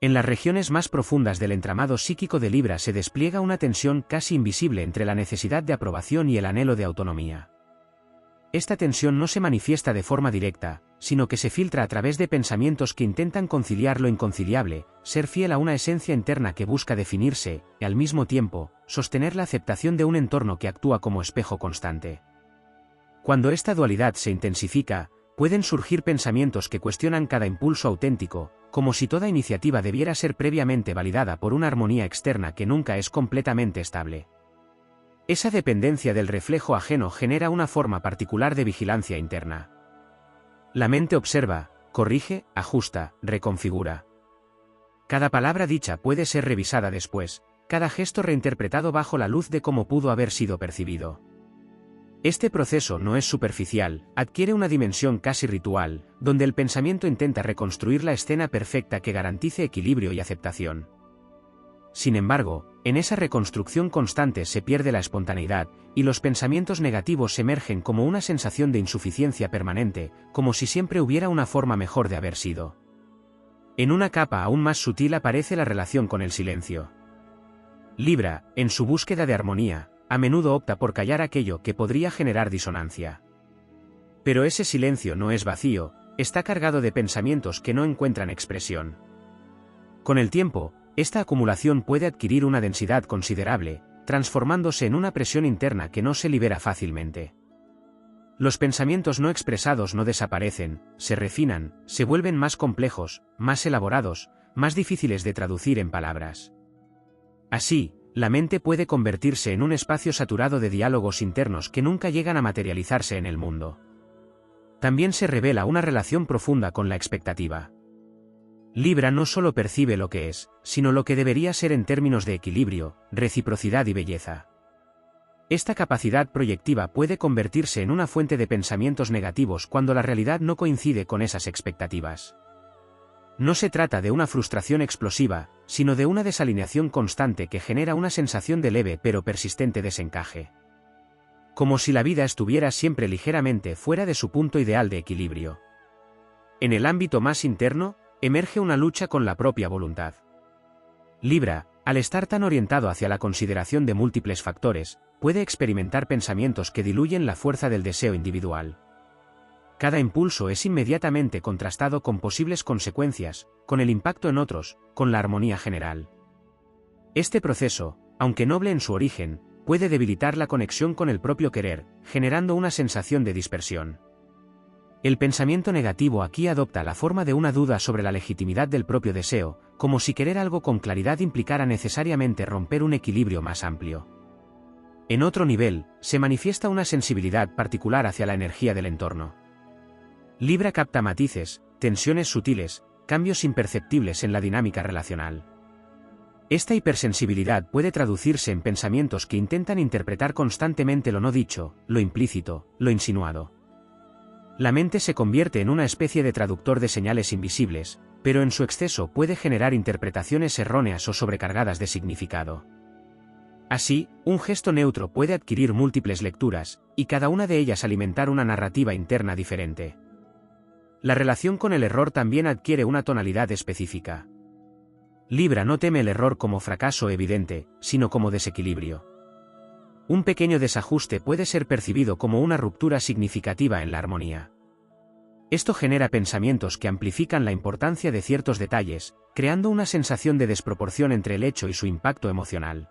En las regiones más profundas del entramado psíquico de Libra se despliega una tensión casi invisible entre la necesidad de aprobación y el anhelo de autonomía. Esta tensión no se manifiesta de forma directa, sino que se filtra a través de pensamientos que intentan conciliar lo inconciliable, ser fiel a una esencia interna que busca definirse, y al mismo tiempo, sostener la aceptación de un entorno que actúa como espejo constante. Cuando esta dualidad se intensifica, pueden surgir pensamientos que cuestionan cada impulso auténtico, como si toda iniciativa debiera ser previamente validada por una armonía externa que nunca es completamente estable. Esa dependencia del reflejo ajeno genera una forma particular de vigilancia interna. La mente observa, corrige, ajusta, reconfigura. Cada palabra dicha puede ser revisada después, cada gesto reinterpretado bajo la luz de cómo pudo haber sido percibido. Este proceso no es superficial, adquiere una dimensión casi ritual, donde el pensamiento intenta reconstruir la escena perfecta que garantice equilibrio y aceptación. Sin embargo, en esa reconstrucción constante se pierde la espontaneidad, y los pensamientos negativos emergen como una sensación de insuficiencia permanente, como si siempre hubiera una forma mejor de haber sido. En una capa aún más sutil aparece la relación con el silencio. Libra, en su búsqueda de armonía, a menudo opta por callar aquello que podría generar disonancia. Pero ese silencio no es vacío, está cargado de pensamientos que no encuentran expresión. Con el tiempo, esta acumulación puede adquirir una densidad considerable, transformándose en una presión interna que no se libera fácilmente. Los pensamientos no expresados no desaparecen, se refinan, se vuelven más complejos, más elaborados, más difíciles de traducir en palabras. Así, la mente puede convertirse en un espacio saturado de diálogos internos que nunca llegan a materializarse en el mundo. También se revela una relación profunda con la expectativa. Libra no solo percibe lo que es, sino lo que debería ser en términos de equilibrio, reciprocidad y belleza. Esta capacidad proyectiva puede convertirse en una fuente de pensamientos negativos cuando la realidad no coincide con esas expectativas. No se trata de una frustración explosiva, sino de una desalineación constante que genera una sensación de leve pero persistente desencaje. Como si la vida estuviera siempre ligeramente fuera de su punto ideal de equilibrio. En el ámbito más interno, emerge una lucha con la propia voluntad. Libra, al estar tan orientado hacia la consideración de múltiples factores, puede experimentar pensamientos que diluyen la fuerza del deseo individual. Cada impulso es inmediatamente contrastado con posibles consecuencias, con el impacto en otros, con la armonía general. Este proceso, aunque noble en su origen, puede debilitar la conexión con el propio querer, generando una sensación de dispersión. El pensamiento negativo aquí adopta la forma de una duda sobre la legitimidad del propio deseo, como si querer algo con claridad implicara necesariamente romper un equilibrio más amplio. En otro nivel, se manifiesta una sensibilidad particular hacia la energía del entorno. Libra capta matices, tensiones sutiles, cambios imperceptibles en la dinámica relacional. Esta hipersensibilidad puede traducirse en pensamientos que intentan interpretar constantemente lo no dicho, lo implícito, lo insinuado. La mente se convierte en una especie de traductor de señales invisibles, pero en su exceso puede generar interpretaciones erróneas o sobrecargadas de significado. Así, un gesto neutro puede adquirir múltiples lecturas, y cada una de ellas alimentar una narrativa interna diferente. La relación con el error también adquiere una tonalidad específica. Libra no teme el error como fracaso evidente, sino como desequilibrio. Un pequeño desajuste puede ser percibido como una ruptura significativa en la armonía. Esto genera pensamientos que amplifican la importancia de ciertos detalles, creando una sensación de desproporción entre el hecho y su impacto emocional.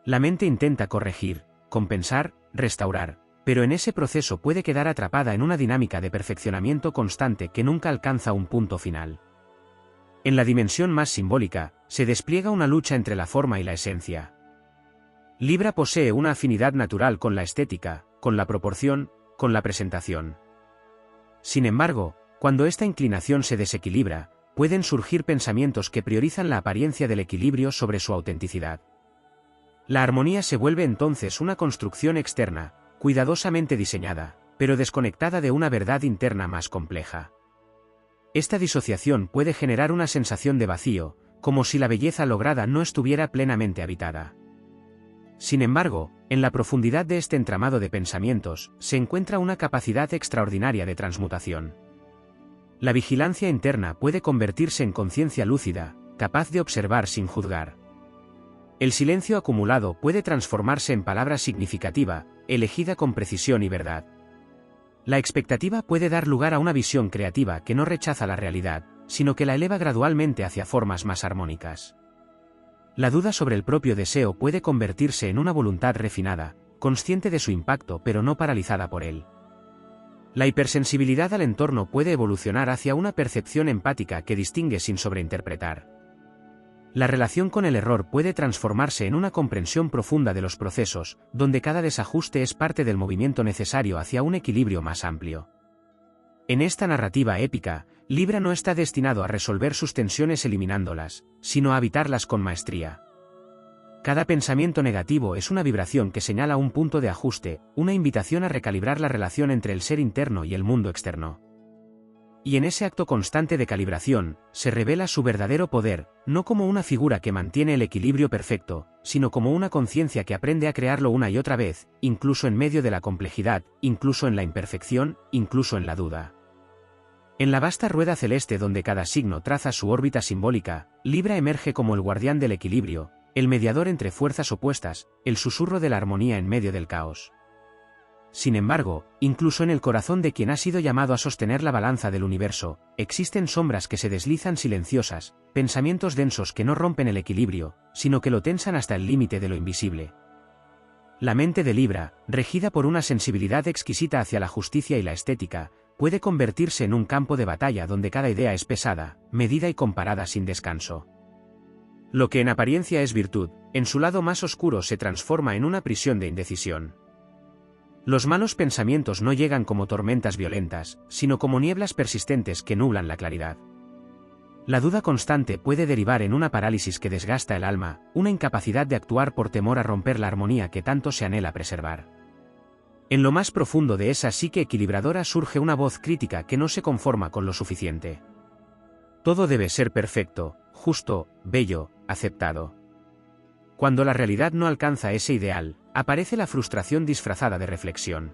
La mente intenta corregir, compensar, restaurar, pero en ese proceso puede quedar atrapada en una dinámica de perfeccionamiento constante que nunca alcanza un punto final. En la dimensión más simbólica, se despliega una lucha entre la forma y la esencia. Libra posee una afinidad natural con la estética, con la proporción, con la presentación. Sin embargo, cuando esta inclinación se desequilibra, pueden surgir pensamientos que priorizan la apariencia del equilibrio sobre su autenticidad. La armonía se vuelve entonces una construcción externa, cuidadosamente diseñada, pero desconectada de una verdad interna más compleja. Esta disociación puede generar una sensación de vacío, como si la belleza lograda no estuviera plenamente habitada. Sin embargo, en la profundidad de este entramado de pensamientos, se encuentra una capacidad extraordinaria de transmutación. La vigilancia interna puede convertirse en conciencia lúcida, capaz de observar sin juzgar. El silencio acumulado puede transformarse en palabra significativa, elegida con precisión y verdad. La expectativa puede dar lugar a una visión creativa que no rechaza la realidad, sino que la eleva gradualmente hacia formas más armónicas. La duda sobre el propio deseo puede convertirse en una voluntad refinada, consciente de su impacto pero no paralizada por él. La hipersensibilidad al entorno puede evolucionar hacia una percepción empática que distingue sin sobreinterpretar. La relación con el error puede transformarse en una comprensión profunda de los procesos, donde cada desajuste es parte del movimiento necesario hacia un equilibrio más amplio. En esta narrativa épica, Libra no está destinado a resolver sus tensiones eliminándolas, sino a habitarlas con maestría. Cada pensamiento negativo es una vibración que señala un punto de ajuste, una invitación a recalibrar la relación entre el ser interno y el mundo externo. Y en ese acto constante de calibración, se revela su verdadero poder, no como una figura que mantiene el equilibrio perfecto, sino como una conciencia que aprende a crearlo una y otra vez, incluso en medio de la complejidad, incluso en la imperfección, incluso en la duda. En la vasta rueda celeste donde cada signo traza su órbita simbólica, Libra emerge como el guardián del equilibrio, el mediador entre fuerzas opuestas, el susurro de la armonía en medio del caos. Sin embargo, incluso en el corazón de quien ha sido llamado a sostener la balanza del universo, existen sombras que se deslizan silenciosas, pensamientos densos que no rompen el equilibrio, sino que lo tensan hasta el límite de lo invisible. La mente de Libra, regida por una sensibilidad exquisita hacia la justicia y la estética, puede convertirse en un campo de batalla donde cada idea es pesada, medida y comparada sin descanso. Lo que en apariencia es virtud, en su lado más oscuro se transforma en una prisión de indecisión. Los malos pensamientos no llegan como tormentas violentas, sino como nieblas persistentes que nublan la claridad. La duda constante puede derivar en una parálisis que desgasta el alma, una incapacidad de actuar por temor a romper la armonía que tanto se anhela preservar. En lo más profundo de esa psique equilibradora surge una voz crítica que no se conforma con lo suficiente. Todo debe ser perfecto, justo, bello, aceptado. Cuando la realidad no alcanza ese ideal, aparece la frustración disfrazada de reflexión.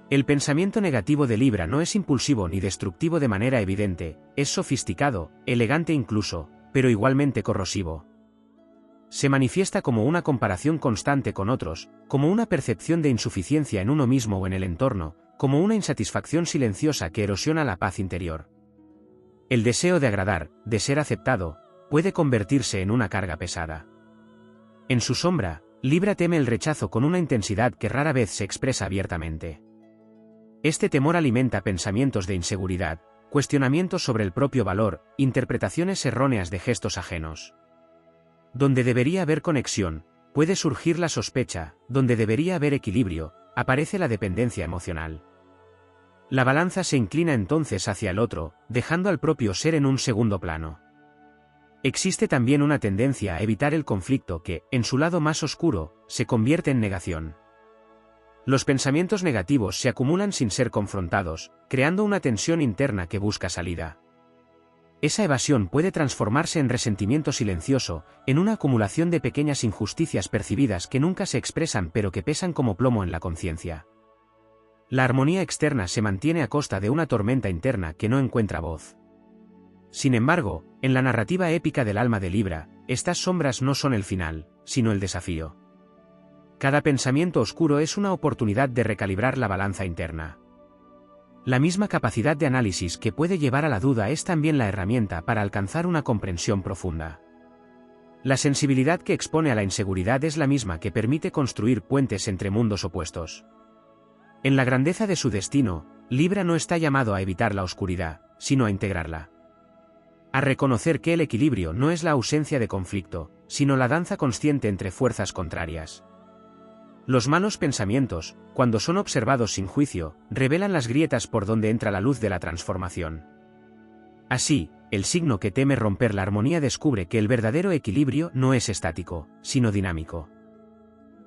El pensamiento negativo de Libra no es impulsivo ni destructivo de manera evidente, es sofisticado, elegante incluso, pero igualmente corrosivo. Se manifiesta como una comparación constante con otros, como una percepción de insuficiencia en uno mismo o en el entorno, como una insatisfacción silenciosa que erosiona la paz interior. El deseo de agradar, de ser aceptado, puede convertirse en una carga pesada. En su sombra, Libra teme el rechazo con una intensidad que rara vez se expresa abiertamente. Este temor alimenta pensamientos de inseguridad, cuestionamientos sobre el propio valor, interpretaciones erróneas de gestos ajenos. Donde debería haber conexión, puede surgir la sospecha, donde debería haber equilibrio, aparece la dependencia emocional. La balanza se inclina entonces hacia el otro, dejando al propio ser en un segundo plano. Existe también una tendencia a evitar el conflicto que, en su lado más oscuro, se convierte en negación. Los pensamientos negativos se acumulan sin ser confrontados, creando una tensión interna que busca salida. Esa evasión puede transformarse en resentimiento silencioso, en una acumulación de pequeñas injusticias percibidas que nunca se expresan pero que pesan como plomo en la conciencia. La armonía externa se mantiene a costa de una tormenta interna que no encuentra voz. Sin embargo, en la narrativa épica del alma de Libra, estas sombras no son el final, sino el desafío. Cada pensamiento oscuro es una oportunidad de recalibrar la balanza interna. La misma capacidad de análisis que puede llevar a la duda es también la herramienta para alcanzar una comprensión profunda. La sensibilidad que expone a la inseguridad es la misma que permite construir puentes entre mundos opuestos. En la grandeza de su destino, Libra no está llamado a evitar la oscuridad, sino a integrarla. A reconocer que el equilibrio no es la ausencia de conflicto, sino la danza consciente entre fuerzas contrarias. Los malos pensamientos, cuando son observados sin juicio, revelan las grietas por donde entra la luz de la transformación. Así, el signo que teme romper la armonía descubre que el verdadero equilibrio no es estático, sino dinámico.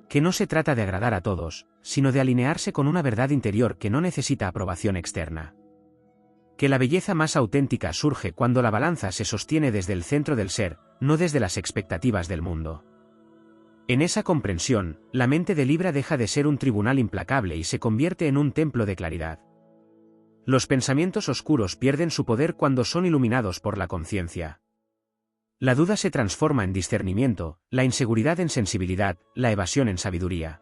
Que no se trata de agradar a todos, sino de alinearse con una verdad interior que no necesita aprobación externa. Que la belleza más auténtica surge cuando la balanza se sostiene desde el centro del ser, no desde las expectativas del mundo. En esa comprensión, la mente de Libra deja de ser un tribunal implacable y se convierte en un templo de claridad. Los pensamientos oscuros pierden su poder cuando son iluminados por la conciencia. La duda se transforma en discernimiento, la inseguridad en sensibilidad, la evasión en sabiduría.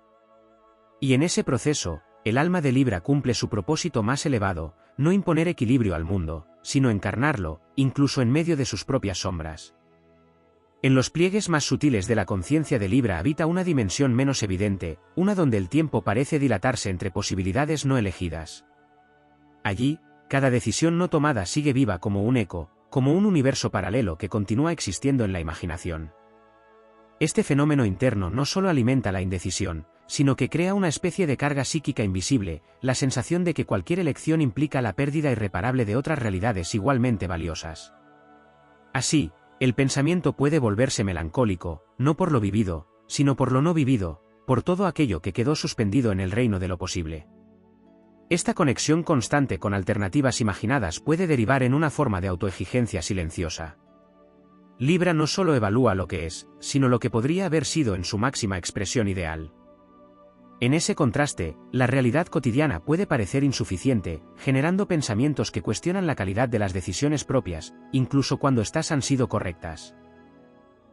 Y en ese proceso, el alma de Libra cumple su propósito más elevado, no imponer equilibrio al mundo, sino encarnarlo, incluso en medio de sus propias sombras. En los pliegues más sutiles de la conciencia de Libra habita una dimensión menos evidente, una donde el tiempo parece dilatarse entre posibilidades no elegidas. Allí, cada decisión no tomada sigue viva como un eco, como un universo paralelo que continúa existiendo en la imaginación. Este fenómeno interno no solo alimenta la indecisión, sino que crea una especie de carga psíquica invisible, la sensación de que cualquier elección implica la pérdida irreparable de otras realidades igualmente valiosas. Así, el pensamiento puede volverse melancólico, no por lo vivido, sino por lo no vivido, por todo aquello que quedó suspendido en el reino de lo posible. Esta conexión constante con alternativas imaginadas puede derivar en una forma de autoexigencia silenciosa. Libra no solo evalúa lo que es, sino lo que podría haber sido en su máxima expresión ideal. En ese contraste, la realidad cotidiana puede parecer insuficiente, generando pensamientos que cuestionan la calidad de las decisiones propias, incluso cuando éstas han sido correctas.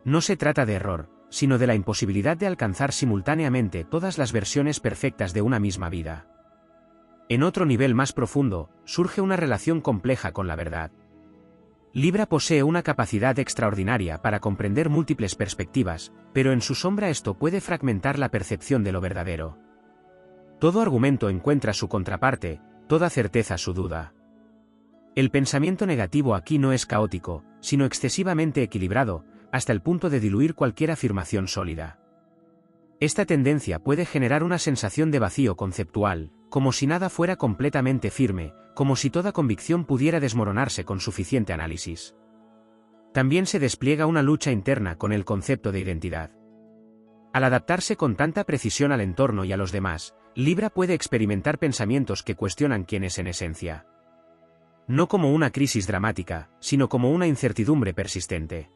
No se trata de error, sino de la imposibilidad de alcanzar simultáneamente todas las versiones perfectas de una misma vida. En otro nivel más profundo, surge una relación compleja con la verdad. Libra posee una capacidad extraordinaria para comprender múltiples perspectivas, pero en su sombra esto puede fragmentar la percepción de lo verdadero. Todo argumento encuentra su contraparte, toda certeza su duda. El pensamiento negativo aquí no es caótico, sino excesivamente equilibrado, hasta el punto de diluir cualquier afirmación sólida. Esta tendencia puede generar una sensación de vacío conceptual, como si nada fuera completamente firme, como si toda convicción pudiera desmoronarse con suficiente análisis. También se despliega una lucha interna con el concepto de identidad. Al adaptarse con tanta precisión al entorno y a los demás, Libra puede experimentar pensamientos que cuestionan quién es en esencia. No como una crisis dramática, sino como una incertidumbre persistente.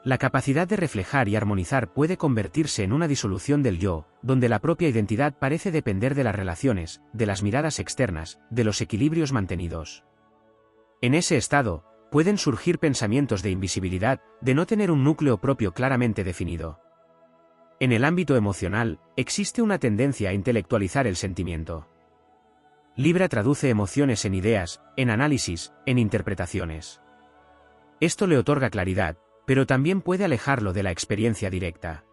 La capacidad de reflejar y armonizar puede convertirse en una disolución del yo, donde la propia identidad parece depender de las relaciones, de las miradas externas, de los equilibrios mantenidos. En ese estado, pueden surgir pensamientos de invisibilidad, de no tener un núcleo propio claramente definido. En el ámbito emocional, existe una tendencia a intelectualizar el sentimiento. Libra traduce emociones en ideas, en análisis, en interpretaciones. Esto le otorga claridad, pero también puede alejarlo de la experiencia directa.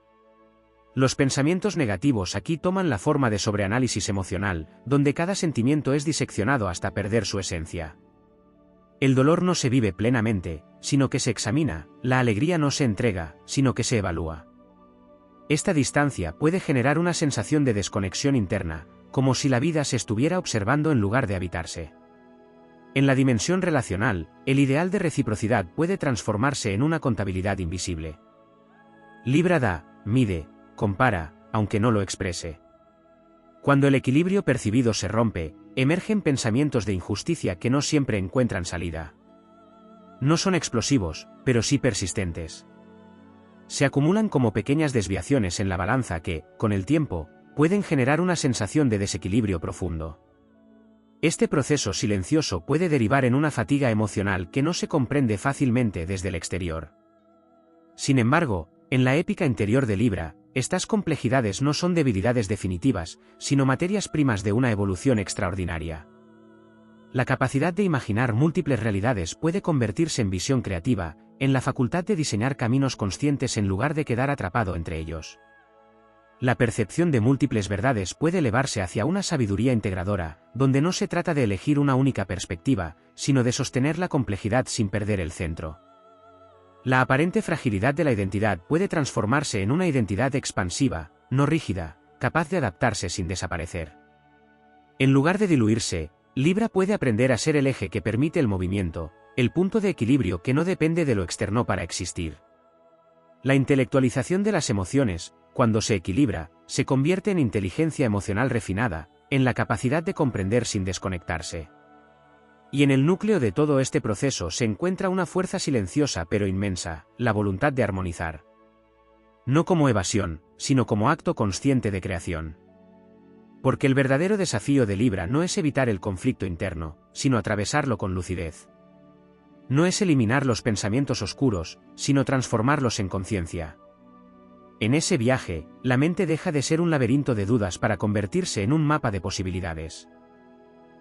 Los pensamientos negativos aquí toman la forma de sobreanálisis emocional, donde cada sentimiento es diseccionado hasta perder su esencia. El dolor no se vive plenamente, sino que se examina, la alegría no se entrega, sino que se evalúa. Esta distancia puede generar una sensación de desconexión interna, como si la vida se estuviera observando en lugar de habitarse. En la dimensión relacional, el ideal de reciprocidad puede transformarse en una contabilidad invisible. Libra da, mide, compara, aunque no lo exprese. Cuando el equilibrio percibido se rompe, emergen pensamientos de injusticia que no siempre encuentran salida. No son explosivos, pero sí persistentes. Se acumulan como pequeñas desviaciones en la balanza que, con el tiempo, pueden generar una sensación de desequilibrio profundo. Este proceso silencioso puede derivar en una fatiga emocional que no se comprende fácilmente desde el exterior. Sin embargo, en la épica interior de Libra, estas complejidades no son debilidades definitivas, sino materias primas de una evolución extraordinaria. La capacidad de imaginar múltiples realidades puede convertirse en visión creativa, en la facultad de diseñar caminos conscientes en lugar de quedar atrapado entre ellos. La percepción de múltiples verdades puede elevarse hacia una sabiduría integradora, donde no se trata de elegir una única perspectiva, sino de sostener la complejidad sin perder el centro. La aparente fragilidad de la identidad puede transformarse en una identidad expansiva, no rígida, capaz de adaptarse sin desaparecer. En lugar de diluirse, Libra puede aprender a ser el eje que permite el movimiento, el punto de equilibrio que no depende de lo externo para existir. La intelectualización de las emociones, cuando se equilibra, se convierte en inteligencia emocional refinada, en la capacidad de comprender sin desconectarse. Y en el núcleo de todo este proceso se encuentra una fuerza silenciosa pero inmensa, la voluntad de armonizar. No como evasión, sino como acto consciente de creación. Porque el verdadero desafío de Libra no es evitar el conflicto interno, sino atravesarlo con lucidez. no es eliminar los pensamientos oscuros, sino transformarlos en conciencia. En ese viaje, la mente deja de ser un laberinto de dudas para convertirse en un mapa de posibilidades.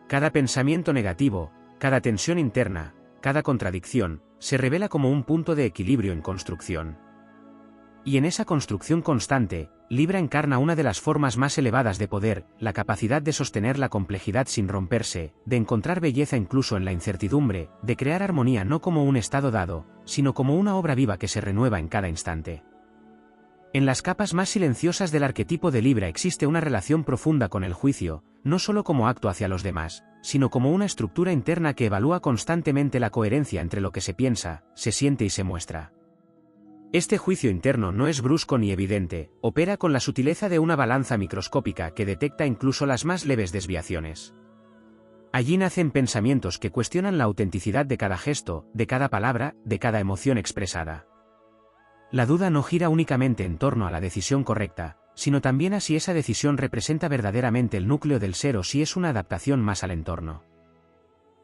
Cada pensamiento negativo, cada tensión interna, cada contradicción, se revela como un punto de equilibrio en construcción. Y en esa construcción constante, Libra encarna una de las formas más elevadas de poder, la capacidad de sostener la complejidad sin romperse, de encontrar belleza incluso en la incertidumbre, de crear armonía no como un estado dado, sino como una obra viva que se renueva en cada instante. En las capas más silenciosas del arquetipo de Libra existe una relación profunda con el juicio, no solo como acto hacia los demás, sino como una estructura interna que evalúa constantemente la coherencia entre lo que se piensa, se siente y se muestra. Este juicio interno no es brusco ni evidente, opera con la sutileza de una balanza microscópica que detecta incluso las más leves desviaciones. Allí nacen pensamientos que cuestionan la autenticidad de cada gesto, de cada palabra, de cada emoción expresada. La duda no gira únicamente en torno a la decisión correcta, sino también a si esa decisión representa verdaderamente el núcleo del ser o si es una adaptación más al entorno.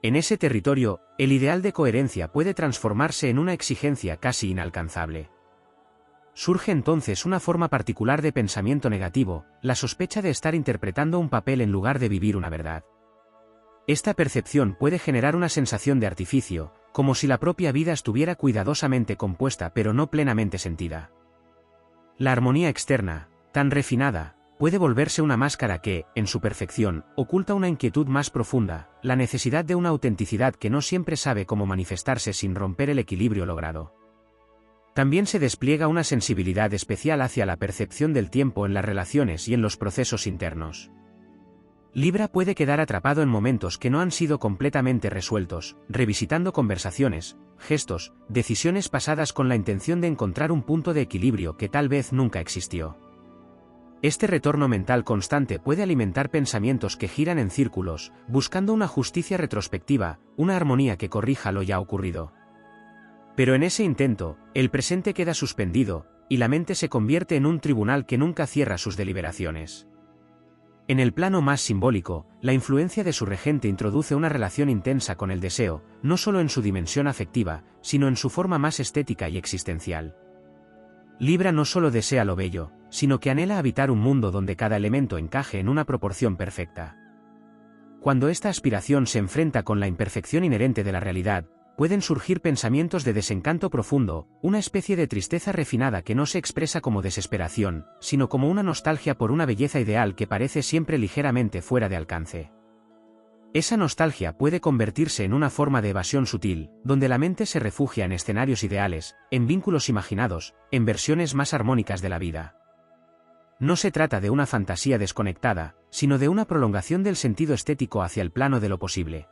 En ese territorio, el ideal de coherencia puede transformarse en una exigencia casi inalcanzable. Surge entonces una forma particular de pensamiento negativo, la sospecha de estar interpretando un papel en lugar de vivir una verdad. Esta percepción puede generar una sensación de artificio, como si la propia vida estuviera cuidadosamente compuesta pero no plenamente sentida. La armonía externa, tan refinada, puede volverse una máscara que, en su perfección, oculta una inquietud más profunda, la necesidad de una autenticidad que no siempre sabe cómo manifestarse sin romper el equilibrio logrado. También se despliega una sensibilidad especial hacia la percepción del tiempo en las relaciones y en los procesos internos. Libra puede quedar atrapado en momentos que no han sido completamente resueltos, revisitando conversaciones, gestos, decisiones pasadas con la intención de encontrar un punto de equilibrio que tal vez nunca existió. Este retorno mental constante puede alimentar pensamientos que giran en círculos, buscando una justicia retrospectiva, una armonía que corrija lo ya ocurrido. Pero en ese intento, el presente queda suspendido, y la mente se convierte en un tribunal que nunca cierra sus deliberaciones. En el plano más simbólico, la influencia de su regente introduce una relación intensa con el deseo, no solo en su dimensión afectiva, sino en su forma más estética y existencial. Libra no solo desea lo bello, sino que anhela habitar un mundo donde cada elemento encaje en una proporción perfecta. Cuando esta aspiración se enfrenta con la imperfección inherente de la realidad, pueden surgir pensamientos de desencanto profundo, una especie de tristeza refinada que no se expresa como desesperación, sino como una nostalgia por una belleza ideal que parece siempre ligeramente fuera de alcance. Esa nostalgia puede convertirse en una forma de evasión sutil, donde la mente se refugia en escenarios ideales, en vínculos imaginados, en versiones más armónicas de la vida. No se trata de una fantasía desconectada, sino de una prolongación del sentido estético hacia el plano de lo posible.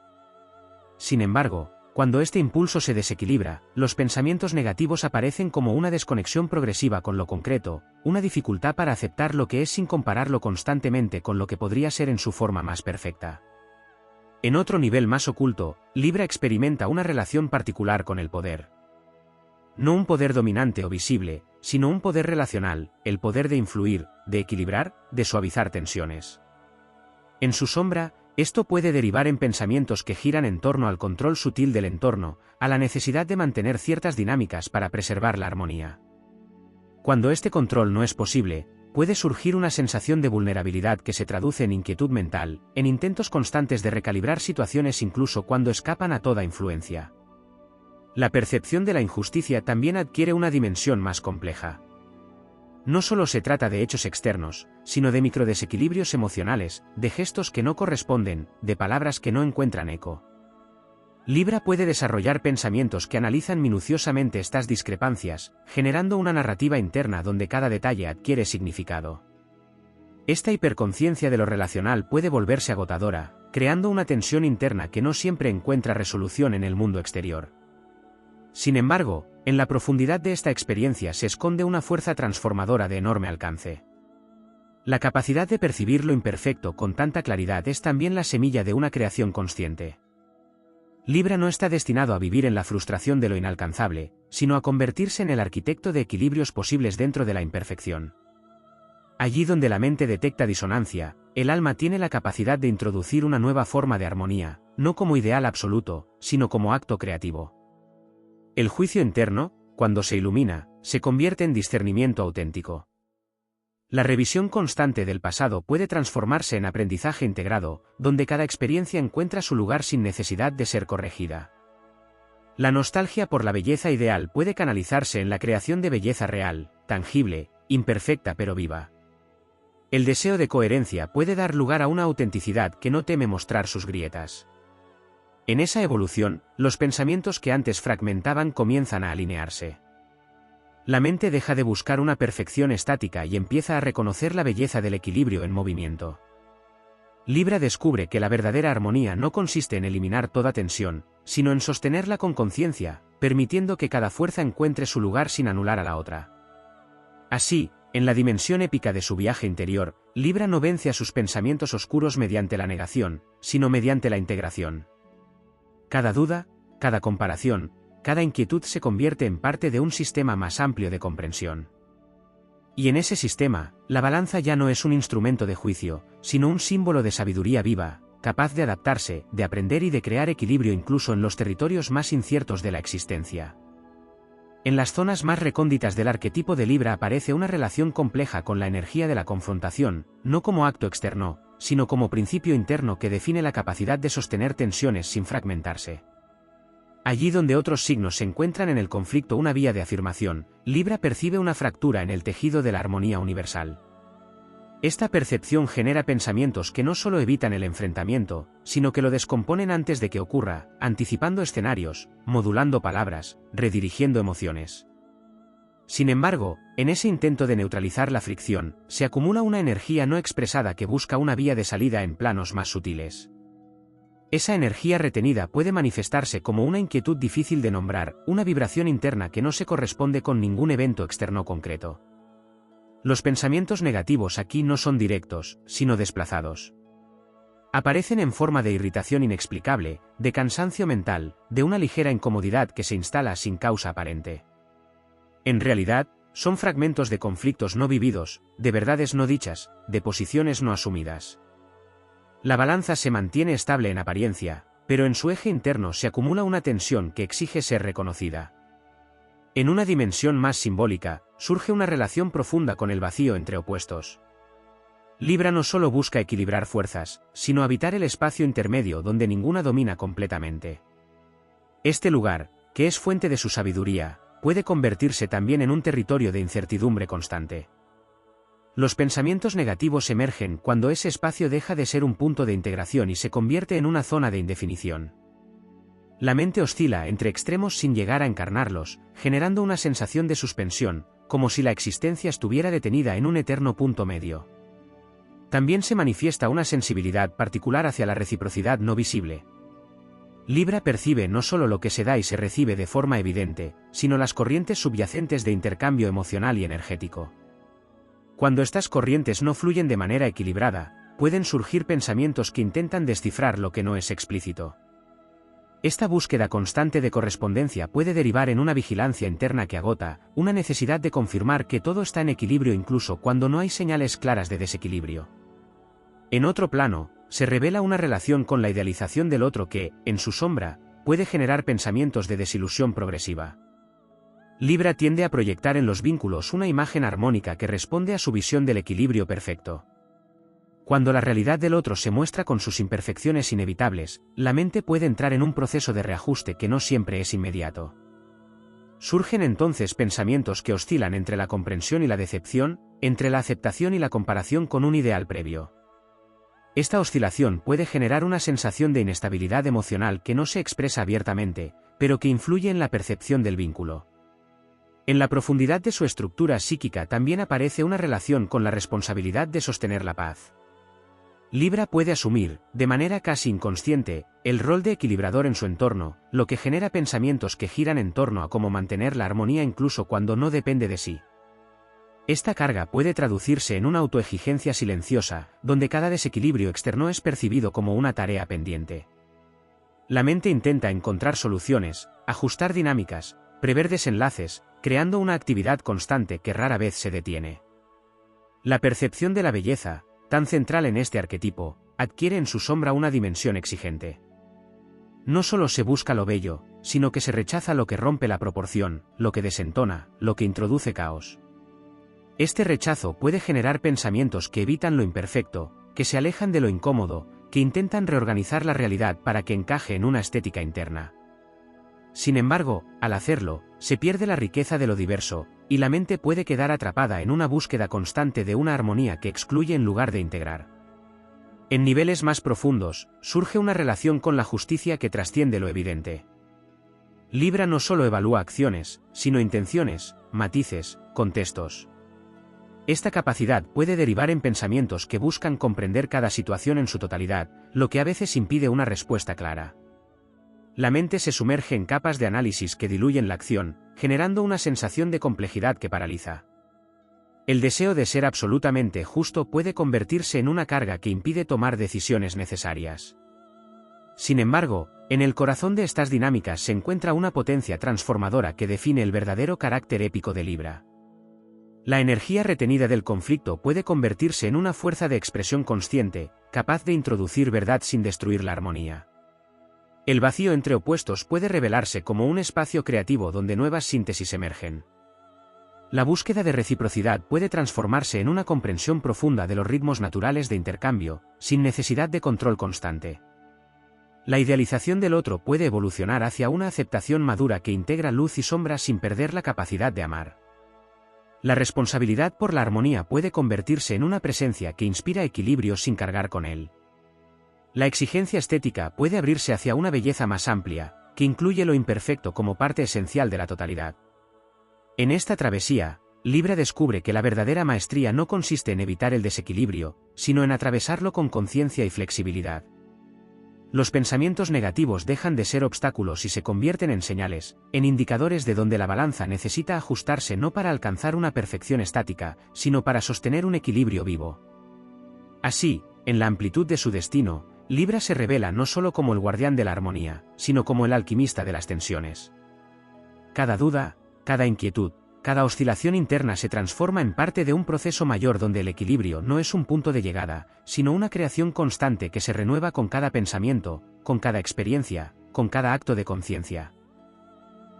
Sin embargo, cuando este impulso se desequilibra, los pensamientos negativos aparecen como una desconexión progresiva con lo concreto, una dificultad para aceptar lo que es sin compararlo constantemente con lo que podría ser en su forma más perfecta. En otro nivel más oculto, Libra experimenta una relación particular con el poder. No un poder dominante o visible, sino un poder relacional, el poder de influir, de equilibrar, de suavizar tensiones. En su sombra, esto puede derivar en pensamientos que giran en torno al control sutil del entorno, a la necesidad de mantener ciertas dinámicas para preservar la armonía. Cuando este control no es posible, puede surgir una sensación de vulnerabilidad que se traduce en inquietud mental, en intentos constantes de recalibrar situaciones incluso cuando escapan a toda influencia. La percepción de la injusticia también adquiere una dimensión más compleja. No solo se trata de hechos externos, sino de microdesequilibrios emocionales, de gestos que no corresponden, de palabras que no encuentran eco. Libra puede desarrollar pensamientos que analizan minuciosamente estas discrepancias, generando una narrativa interna donde cada detalle adquiere significado. Esta hiperconciencia de lo relacional puede volverse agotadora, creando una tensión interna que no siempre encuentra resolución en el mundo exterior. Sin embargo, en la profundidad de esta experiencia se esconde una fuerza transformadora de enorme alcance. La capacidad de percibir lo imperfecto con tanta claridad es también la semilla de una creación consciente. Libra no está destinado a vivir en la frustración de lo inalcanzable, sino a convertirse en el arquitecto de equilibrios posibles dentro de la imperfección. Allí donde la mente detecta disonancia, el alma tiene la capacidad de introducir una nueva forma de armonía, no como ideal absoluto, sino como acto creativo. El juicio interno, cuando se ilumina, se convierte en discernimiento auténtico. La revisión constante del pasado puede transformarse en aprendizaje integrado, donde cada experiencia encuentra su lugar sin necesidad de ser corregida. La nostalgia por la belleza ideal puede canalizarse en la creación de belleza real, tangible, imperfecta pero viva. El deseo de coherencia puede dar lugar a una autenticidad que no teme mostrar sus grietas. En esa evolución, los pensamientos que antes fragmentaban comienzan a alinearse. La mente deja de buscar una perfección estática y empieza a reconocer la belleza del equilibrio en movimiento. Libra descubre que la verdadera armonía no consiste en eliminar toda tensión, sino en sostenerla con conciencia, permitiendo que cada fuerza encuentre su lugar sin anular a la otra. Así, en la dimensión épica de su viaje interior, Libra no vence a sus pensamientos oscuros mediante la negación, sino mediante la integración. Cada duda, cada comparación, cada inquietud se convierte en parte de un sistema más amplio de comprensión. Y en ese sistema, la balanza ya no es un instrumento de juicio, sino un símbolo de sabiduría viva, capaz de adaptarse, de aprender y de crear equilibrio incluso en los territorios más inciertos de la existencia. En las zonas más recónditas del arquetipo de Libra aparece una relación compleja con la energía de la confrontación, no como acto externo, sino como principio interno que define la capacidad de sostener tensiones sin fragmentarse. Allí donde otros signos se encuentran en el conflicto una vía de afirmación, Libra percibe una fractura en el tejido de la armonía universal. Esta percepción genera pensamientos que no solo evitan el enfrentamiento, sino que lo descomponen antes de que ocurra, anticipando escenarios, modulando palabras, redirigiendo emociones. Sin embargo, en ese intento de neutralizar la fricción, se acumula una energía no expresada que busca una vía de salida en planos más sutiles. Esa energía retenida puede manifestarse como una inquietud difícil de nombrar, una vibración interna que no se corresponde con ningún evento externo concreto. Los pensamientos negativos aquí no son directos, sino desplazados. Aparecen en forma de irritación inexplicable, de cansancio mental, de una ligera incomodidad que se instala sin causa aparente. En realidad, son fragmentos de conflictos no vividos, de verdades no dichas, de posiciones no asumidas. La balanza se mantiene estable en apariencia, pero en su eje interno se acumula una tensión que exige ser reconocida. En una dimensión más simbólica, surge una relación profunda con el vacío entre opuestos. Libra no solo busca equilibrar fuerzas, sino habitar el espacio intermedio donde ninguna domina completamente. Este lugar, que es fuente de su sabiduría, puede convertirse también en un territorio de incertidumbre constante. Los pensamientos negativos emergen cuando ese espacio deja de ser un punto de integración y se convierte en una zona de indefinición. La mente oscila entre extremos sin llegar a encarnarlos, generando una sensación de suspensión, como si la existencia estuviera detenida en un eterno punto medio. También se manifiesta una sensibilidad particular hacia la reciprocidad no visible. Libra percibe no solo lo que se da y se recibe de forma evidente, sino las corrientes subyacentes de intercambio emocional y energético. Cuando estas corrientes no fluyen de manera equilibrada, pueden surgir pensamientos que intentan descifrar lo que no es explícito. Esta búsqueda constante de correspondencia puede derivar en una vigilancia interna que agota, una necesidad de confirmar que todo está en equilibrio incluso cuando no hay señales claras de desequilibrio. En otro plano, se revela una relación con la idealización del otro que, en su sombra, puede generar pensamientos de desilusión progresiva. Libra tiende a proyectar en los vínculos una imagen armónica que responde a su visión del equilibrio perfecto. Cuando la realidad del otro se muestra con sus imperfecciones inevitables, la mente puede entrar en un proceso de reajuste que no siempre es inmediato. Surgen entonces pensamientos que oscilan entre la comprensión y la decepción, entre la aceptación y la comparación con un ideal previo. Esta oscilación puede generar una sensación de inestabilidad emocional que no se expresa abiertamente, pero que influye en la percepción del vínculo. En la profundidad de su estructura psíquica también aparece una relación con la responsabilidad de sostener la paz. Libra puede asumir, de manera casi inconsciente, el rol de equilibrador en su entorno, lo que genera pensamientos que giran en torno a cómo mantener la armonía incluso cuando no depende de sí. Esta carga puede traducirse en una autoexigencia silenciosa, donde cada desequilibrio externo es percibido como una tarea pendiente. La mente intenta encontrar soluciones, ajustar dinámicas, prever desenlaces, creando una actividad constante que rara vez se detiene. La percepción de la belleza, tan central en este arquetipo, adquiere en su sombra una dimensión exigente. No solo se busca lo bello, sino que se rechaza lo que rompe la proporción, lo que desentona, lo que introduce caos. Este rechazo puede generar pensamientos que evitan lo imperfecto, que se alejan de lo incómodo, que intentan reorganizar la realidad para que encaje en una estética interna. Sin embargo, al hacerlo, se pierde la riqueza de lo diverso, y la mente puede quedar atrapada en una búsqueda constante de una armonía que excluye en lugar de integrar. En niveles más profundos, surge una relación con la justicia que trasciende lo evidente. Libra no solo evalúa acciones, sino intenciones, matices, contextos. Esta capacidad puede derivar en pensamientos que buscan comprender cada situación en su totalidad, lo que a veces impide una respuesta clara. La mente se sumerge en capas de análisis que diluyen la acción, generando una sensación de complejidad que paraliza. El deseo de ser absolutamente justo puede convertirse en una carga que impide tomar decisiones necesarias. Sin embargo, en el corazón de estas dinámicas se encuentra una potencia transformadora que define el verdadero carácter épico de Libra. La energía retenida del conflicto puede convertirse en una fuerza de expresión consciente, capaz de introducir verdad sin destruir la armonía. El vacío entre opuestos puede revelarse como un espacio creativo donde nuevas síntesis emergen. La búsqueda de reciprocidad puede transformarse en una comprensión profunda de los ritmos naturales de intercambio, sin necesidad de control constante. La idealización del otro puede evolucionar hacia una aceptación madura que integra luz y sombra sin perder la capacidad de amar. La responsabilidad por la armonía puede convertirse en una presencia que inspira equilibrio sin cargar con él. La exigencia estética puede abrirse hacia una belleza más amplia, que incluye lo imperfecto como parte esencial de la totalidad. En esta travesía, Libra descubre que la verdadera maestría no consiste en evitar el desequilibrio, sino en atravesarlo con conciencia y flexibilidad. Los pensamientos negativos dejan de ser obstáculos y se convierten en señales, en indicadores de donde la balanza necesita ajustarse no para alcanzar una perfección estática, sino para sostener un equilibrio vivo. Así, en la amplitud de su destino, Libra se revela no solo como el guardián de la armonía, sino como el alquimista de las tensiones. Cada duda, cada inquietud, cada oscilación interna se transforma en parte de un proceso mayor donde el equilibrio no es un punto de llegada, sino una creación constante que se renueva con cada pensamiento, con cada experiencia, con cada acto de conciencia.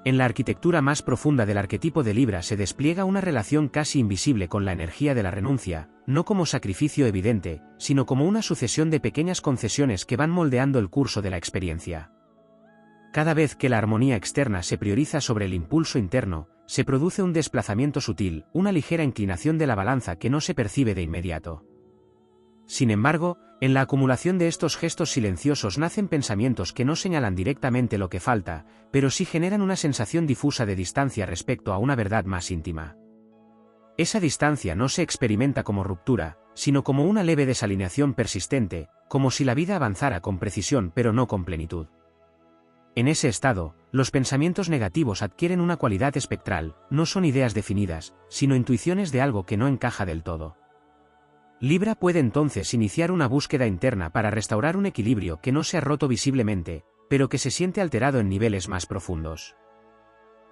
En la arquitectura más profunda del arquetipo de Libra se despliega una relación casi invisible con la energía de la renuncia, no como sacrificio evidente, sino como una sucesión de pequeñas concesiones que van moldeando el curso de la experiencia. Cada vez que la armonía externa se prioriza sobre el impulso interno, se produce un desplazamiento sutil, una ligera inclinación de la balanza que no se percibe de inmediato. Sin embargo, en la acumulación de estos gestos silenciosos nacen pensamientos que no señalan directamente lo que falta, pero sí generan una sensación difusa de distancia respecto a una verdad más íntima. Esa distancia no se experimenta como ruptura, sino como una leve desalineación persistente, como si la vida avanzara con precisión pero no con plenitud. En ese estado, los pensamientos negativos adquieren una cualidad espectral, no son ideas definidas, sino intuiciones de algo que no encaja del todo. Libra puede entonces iniciar una búsqueda interna para restaurar un equilibrio que no se ha roto visiblemente, pero que se siente alterado en niveles más profundos.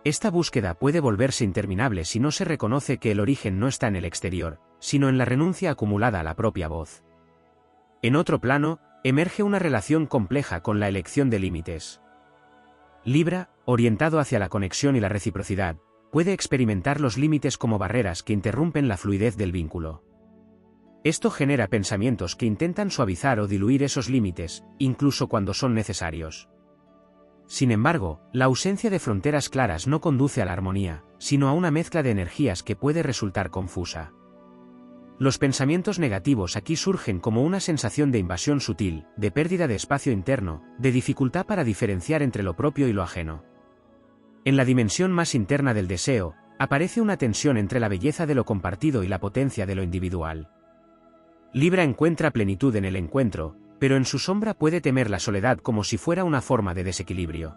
Esta búsqueda puede volverse interminable si no se reconoce que el origen no está en el exterior, sino en la renuncia acumulada a la propia voz. En otro plano, emerge una relación compleja con la elección de límites. Libra, orientado hacia la conexión y la reciprocidad, puede experimentar los límites como barreras que interrumpen la fluidez del vínculo. Esto genera pensamientos que intentan suavizar o diluir esos límites, incluso cuando son necesarios. Sin embargo, la ausencia de fronteras claras no conduce a la armonía, sino a una mezcla de energías que puede resultar confusa. Los pensamientos negativos aquí surgen como una sensación de invasión sutil, de pérdida de espacio interno, de dificultad para diferenciar entre lo propio y lo ajeno. En la dimensión más interna del deseo, aparece una tensión entre la belleza de lo compartido y la potencia de lo individual. Libra encuentra plenitud en el encuentro, pero en su sombra puede temer la soledad como si fuera una forma de desequilibrio.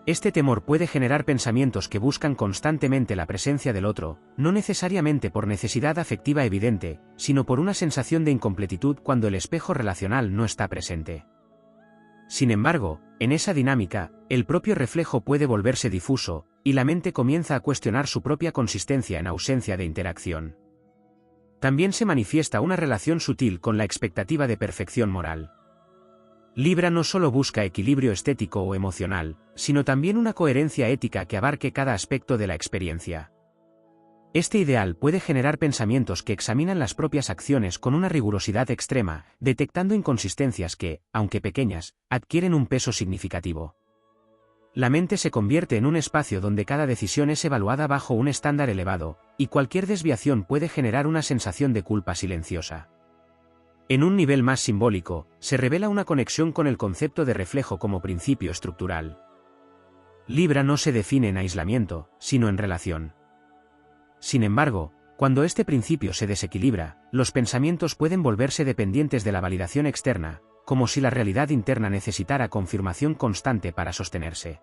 Este temor puede generar pensamientos que buscan constantemente la presencia del otro, no necesariamente por necesidad afectiva evidente, sino por una sensación de incompletitud cuando el espejo relacional no está presente. Sin embargo, en esa dinámica, el propio reflejo puede volverse difuso, y la mente comienza a cuestionar su propia consistencia en ausencia de interacción. También se manifiesta una relación sutil con la expectativa de perfección moral. Libra no solo busca equilibrio estético o emocional, sino también una coherencia ética que abarque cada aspecto de la experiencia. Este ideal puede generar pensamientos que examinan las propias acciones con una rigurosidad extrema, detectando inconsistencias que, aunque pequeñas, adquieren un peso significativo. La mente se convierte en un espacio donde cada decisión es evaluada bajo un estándar elevado, y cualquier desviación puede generar una sensación de culpa silenciosa. En un nivel más simbólico, se revela una conexión con el concepto de reflejo como principio estructural. Libra no se define en aislamiento, sino en relación. Sin embargo, cuando este principio se desequilibra, los pensamientos pueden volverse dependientes de la validación externa, como si la realidad interna necesitara confirmación constante para sostenerse.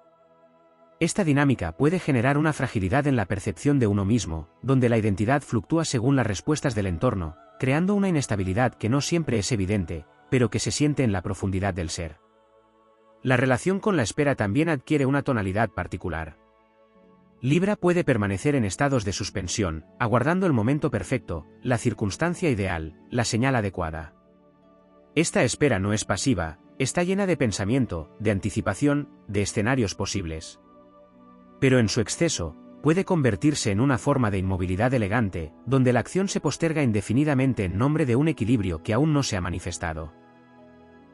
Esta dinámica puede generar una fragilidad en la percepción de uno mismo, donde la identidad fluctúa según las respuestas del entorno, creando una inestabilidad que no siempre es evidente, pero que se siente en la profundidad del ser. La relación con la espera también adquiere una tonalidad particular. Libra puede permanecer en estados de suspensión, aguardando el momento perfecto, la circunstancia ideal, la señal adecuada. Esta espera no es pasiva, está llena de pensamiento, de anticipación, de escenarios posibles. Pero en su exceso, puede convertirse en una forma de inmovilidad elegante, donde la acción se posterga indefinidamente en nombre de un equilibrio que aún no se ha manifestado.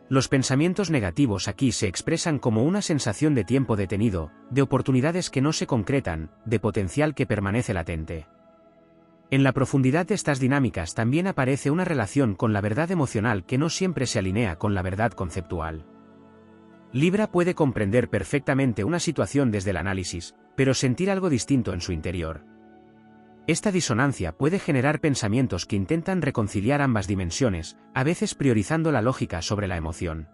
Los pensamientos negativos aquí se expresan como una sensación de tiempo detenido, de oportunidades que no se concretan, de potencial que permanece latente. En la profundidad de estas dinámicas también aparece una relación con la verdad emocional que no siempre se alinea con la verdad conceptual. Libra puede comprender perfectamente una situación desde el análisis, pero sentir algo distinto en su interior. Esta disonancia puede generar pensamientos que intentan reconciliar ambas dimensiones, a veces priorizando la lógica sobre la emoción.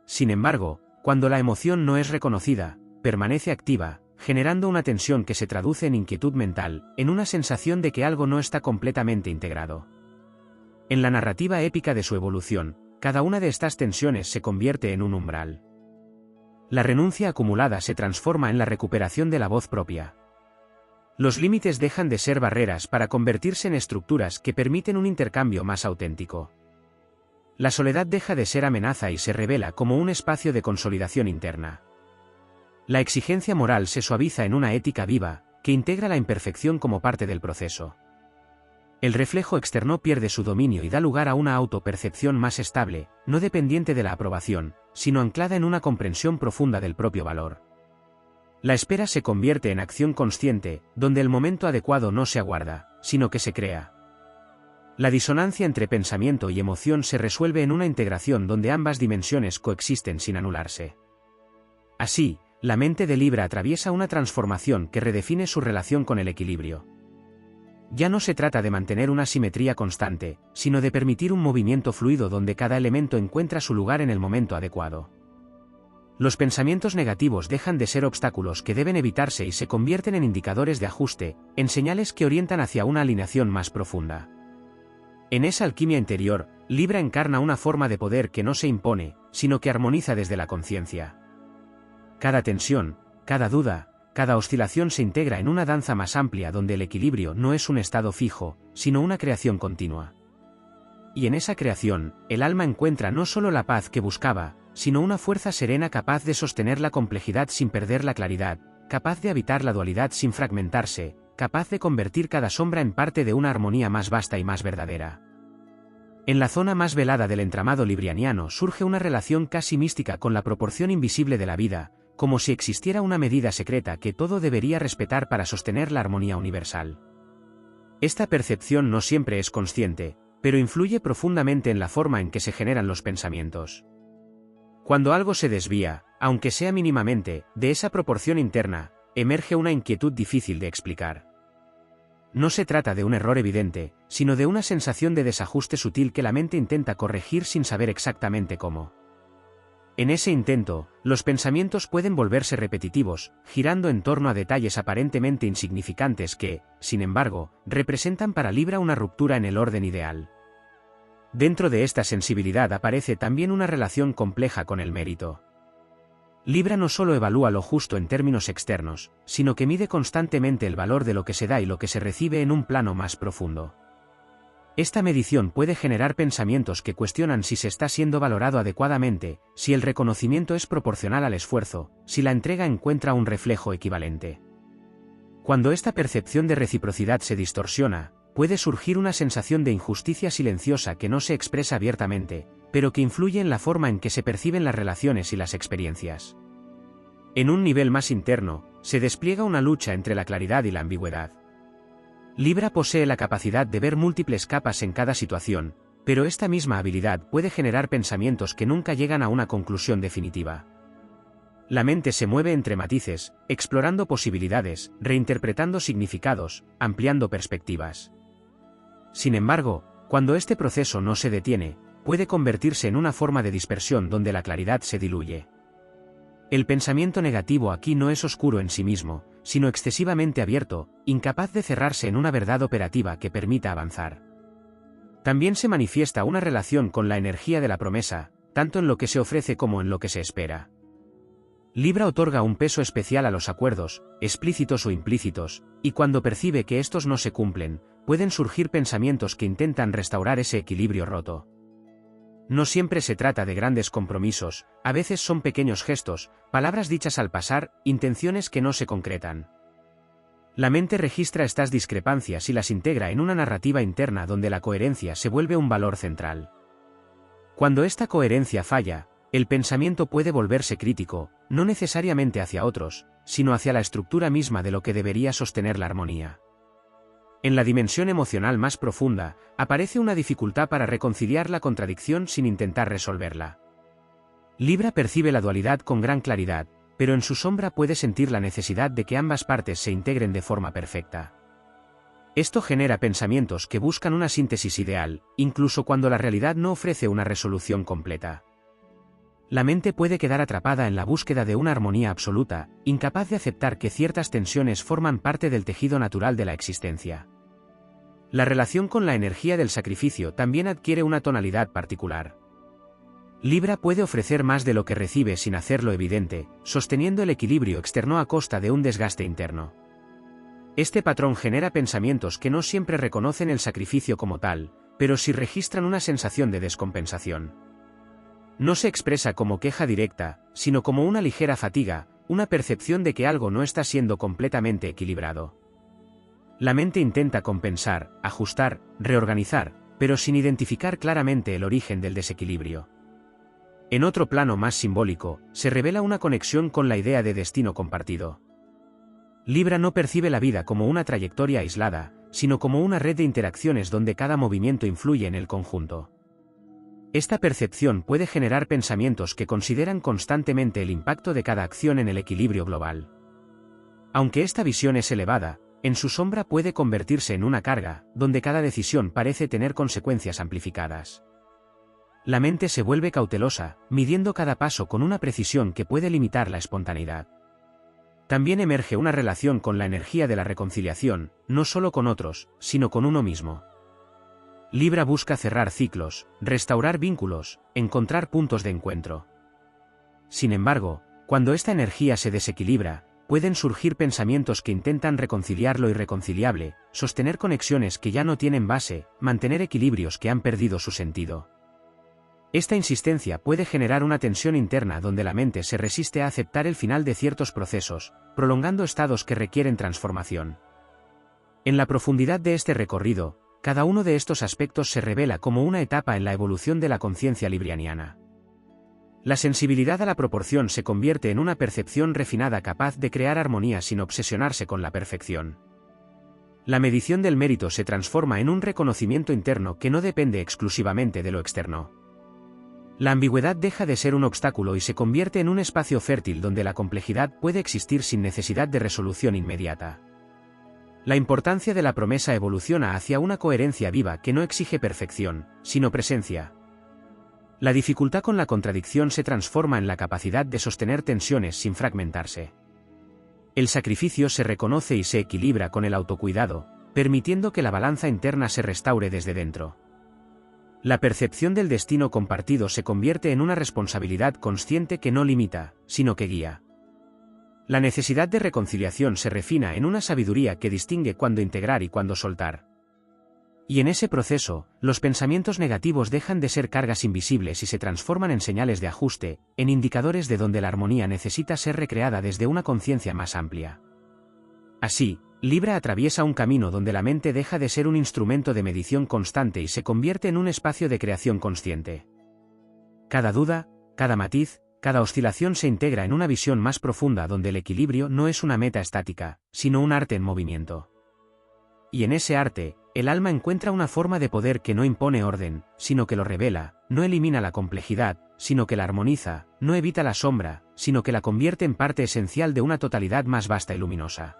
Sin embargo, cuando la emoción no es reconocida, permanece activa, generando una tensión que se traduce en inquietud mental, en una sensación de que algo no está completamente integrado. En la narrativa épica de su evolución, cada una de estas tensiones se convierte en un umbral. La renuncia acumulada se transforma en la recuperación de la voz propia. Los límites dejan de ser barreras para convertirse en estructuras que permiten un intercambio más auténtico. La soledad deja de ser amenaza y se revela como un espacio de consolidación interna. La exigencia moral se suaviza en una ética viva, que integra la imperfección como parte del proceso. El reflejo externo pierde su dominio y da lugar a una autopercepción más estable, no dependiente de la aprobación, sino anclada en una comprensión profunda del propio valor. La espera se convierte en acción consciente, donde el momento adecuado no se aguarda, sino que se crea. La disonancia entre pensamiento y emoción se resuelve en una integración donde ambas dimensiones coexisten sin anularse. Así, la mente de Libra atraviesa una transformación que redefine su relación con el equilibrio. Ya no se trata de mantener una simetría constante, sino de permitir un movimiento fluido donde cada elemento encuentra su lugar en el momento adecuado. Los pensamientos negativos dejan de ser obstáculos que deben evitarse y se convierten en indicadores de ajuste, en señales que orientan hacia una alineación más profunda. En esa alquimia interior, Libra encarna una forma de poder que no se impone, sino que armoniza desde la conciencia. Cada tensión, cada duda, cada oscilación se integra en una danza más amplia donde el equilibrio no es un estado fijo, sino una creación continua. Y en esa creación, el alma encuentra no solo la paz que buscaba, sino una fuerza serena capaz de sostener la complejidad sin perder la claridad, capaz de habitar la dualidad sin fragmentarse, capaz de convertir cada sombra en parte de una armonía más vasta y más verdadera. En la zona más velada del entramado librianiano surge una relación casi mística con la proporción invisible de la vida, como si existiera una medida secreta que todo debería respetar para sostener la armonía universal. Esta percepción no siempre es consciente, pero influye profundamente en la forma en que se generan los pensamientos. Cuando algo se desvía, aunque sea mínimamente, de esa proporción interna, emerge una inquietud difícil de explicar. No se trata de un error evidente, sino de una sensación de desajuste sutil que la mente intenta corregir sin saber exactamente cómo. En ese intento, los pensamientos pueden volverse repetitivos, girando en torno a detalles aparentemente insignificantes que, sin embargo, representan para Libra una ruptura en el orden ideal. Dentro de esta sensibilidad aparece también una relación compleja con el mérito. Libra no solo evalúa lo justo en términos externos, sino que mide constantemente el valor de lo que se da y lo que se recibe en un plano más profundo. Esta medición puede generar pensamientos que cuestionan si se está siendo valorado adecuadamente, si el reconocimiento es proporcional al esfuerzo, si la entrega encuentra un reflejo equivalente. Cuando esta percepción de reciprocidad se distorsiona, puede surgir una sensación de injusticia silenciosa que no se expresa abiertamente, pero que influye en la forma en que se perciben las relaciones y las experiencias. En un nivel más interno, se despliega una lucha entre la claridad y la ambigüedad. Libra posee la capacidad de ver múltiples capas en cada situación, pero esta misma habilidad puede generar pensamientos que nunca llegan a una conclusión definitiva. La mente se mueve entre matices, explorando posibilidades, reinterpretando significados, ampliando perspectivas. Sin embargo, cuando este proceso no se detiene, puede convertirse en una forma de dispersión donde la claridad se diluye. El pensamiento negativo aquí no es oscuro en sí mismo, sino excesivamente abierto, incapaz de cerrarse en una verdad operativa que permita avanzar. También se manifiesta una relación con la energía de la promesa, tanto en lo que se ofrece como en lo que se espera. Libra otorga un peso especial a los acuerdos, explícitos o implícitos, y cuando percibe que estos no se cumplen, pueden surgir pensamientos que intentan restaurar ese equilibrio roto. No siempre se trata de grandes compromisos, a veces son pequeños gestos, palabras dichas al pasar, intenciones que no se concretan. La mente registra estas discrepancias y las integra en una narrativa interna donde la coherencia se vuelve un valor central. Cuando esta coherencia falla, el pensamiento puede volverse crítico, no necesariamente hacia otros, sino hacia la estructura misma de lo que debería sostener la armonía. En la dimensión emocional más profunda, aparece una dificultad para reconciliar la contradicción sin intentar resolverla. Libra percibe la dualidad con gran claridad, pero en su sombra puede sentir la necesidad de que ambas partes se integren de forma perfecta. Esto genera pensamientos que buscan una síntesis ideal, incluso cuando la realidad no ofrece una resolución completa. La mente puede quedar atrapada en la búsqueda de una armonía absoluta, incapaz de aceptar que ciertas tensiones forman parte del tejido natural de la existencia. La relación con la energía del sacrificio también adquiere una tonalidad particular. Libra puede ofrecer más de lo que recibe sin hacerlo evidente, sosteniendo el equilibrio externo a costa de un desgaste interno. Este patrón genera pensamientos que no siempre reconocen el sacrificio como tal, pero sí registran una sensación de descompensación. No se expresa como queja directa, sino como una ligera fatiga, una percepción de que algo no está siendo completamente equilibrado. La mente intenta compensar, ajustar, reorganizar, pero sin identificar claramente el origen del desequilibrio. En otro plano más simbólico, se revela una conexión con la idea de destino compartido. Libra no percibe la vida como una trayectoria aislada, sino como una red de interacciones donde cada movimiento influye en el conjunto. Esta percepción puede generar pensamientos que consideran constantemente el impacto de cada acción en el equilibrio global. Aunque esta visión es elevada, en su sombra puede convertirse en una carga, donde cada decisión parece tener consecuencias amplificadas. La mente se vuelve cautelosa, midiendo cada paso con una precisión que puede limitar la espontaneidad. También emerge una relación con la energía de la reconciliación, no solo con otros, sino con uno mismo. Libra busca cerrar ciclos, restaurar vínculos, encontrar puntos de encuentro. Sin embargo, cuando esta energía se desequilibra, pueden surgir pensamientos que intentan reconciliar lo irreconciliable, sostener conexiones que ya no tienen base, mantener equilibrios que han perdido su sentido. Esta insistencia puede generar una tensión interna donde la mente se resiste a aceptar el final de ciertos procesos, prolongando estados que requieren transformación. En la profundidad de este recorrido, cada uno de estos aspectos se revela como una etapa en la evolución de la conciencia librianiana. La sensibilidad a la proporción se convierte en una percepción refinada capaz de crear armonía sin obsesionarse con la perfección. La medición del mérito se transforma en un reconocimiento interno que no depende exclusivamente de lo externo. La ambigüedad deja de ser un obstáculo y se convierte en un espacio fértil donde la complejidad puede existir sin necesidad de resolución inmediata. La importancia de la promesa evoluciona hacia una coherencia viva que no exige perfección, sino presencia. La dificultad con la contradicción se transforma en la capacidad de sostener tensiones sin fragmentarse. El sacrificio se reconoce y se equilibra con el autocuidado, permitiendo que la balanza interna se restaure desde dentro. La percepción del destino compartido se convierte en una responsabilidad consciente que no limita, sino que guía. La necesidad de reconciliación se refina en una sabiduría que distingue cuándo integrar y cuándo soltar. Y en ese proceso, los pensamientos negativos dejan de ser cargas invisibles y se transforman en señales de ajuste, en indicadores de donde la armonía necesita ser recreada desde una conciencia más amplia. Así, Libra atraviesa un camino donde la mente deja de ser un instrumento de medición constante y se convierte en un espacio de creación consciente. Cada duda, cada matiz, cada oscilación se integra en una visión más profunda donde el equilibrio no es una meta estática, sino un arte en movimiento. Y en ese arte, el alma encuentra una forma de poder que no impone orden, sino que lo revela, no elimina la complejidad, sino que la armoniza, no evita la sombra, sino que la convierte en parte esencial de una totalidad más vasta y luminosa.